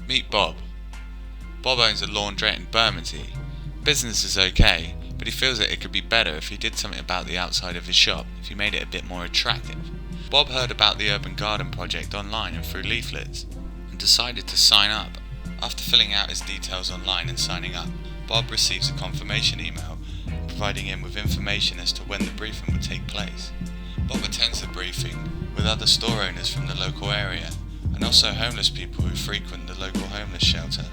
Meet Bob. Bob owns a laundrette in Bermondsey. Business is okay, but he feels that it could be better if he did something about the outside of his shop, if he made it a bit more attractive. Bob heard about the Urban Garden project online and through leaflets, and decided to sign up. After filling out his details online and signing up, Bob receives a confirmation email providing him with information as to when the briefing would take place. Bob attends the briefing with other store owners from the local area, and also homeless people who frequent the local homeless shelter.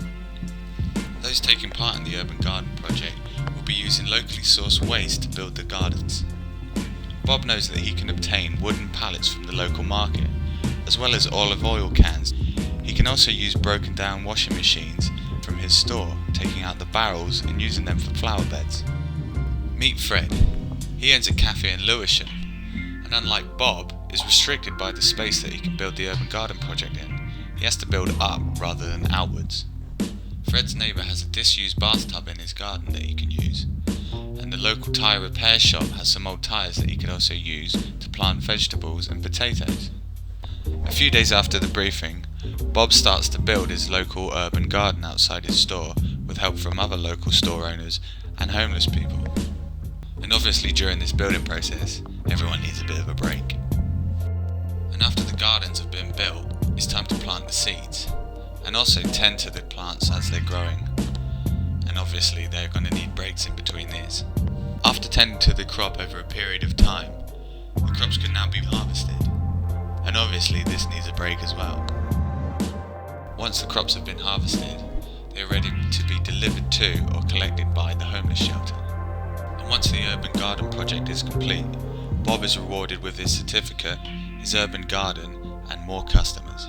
Those taking part in the Urban Garden project will be using locally sourced waste to build the gardens. Bob knows that he can obtain wooden pallets from the local market, as well as olive oil cans. He can also use broken down washing machines from his store, taking out the barrels and using them for flower beds. Meet Fred. He owns a cafe in Lewisham, and unlike Bob, is restricted by the space that he can build the Urban Garden project in. He has to build up rather than outwards. Fred's neighbour has a disused bathtub in his garden that he can use, and the local tyre repair shop has some old tyres that he could also use to plant vegetables and potatoes. A few days after the briefing, Bob starts to build his local urban garden outside his store with help from other local store owners and homeless people. And obviously during this building process, everyone needs a bit of a break. And after the gardens have been built, it's time to plant the seeds, and also tend to the plants as they're growing. And obviously they're going to need breaks in between these. After tending to the crop over a period of time, the crops can now be harvested. And obviously this needs a break as well. Once the crops have been harvested, they are ready to be delivered to or collected by the homeless shelter. And once the Urban Garden project is complete, Bob is rewarded with his certificate, his urban garden, and more customers.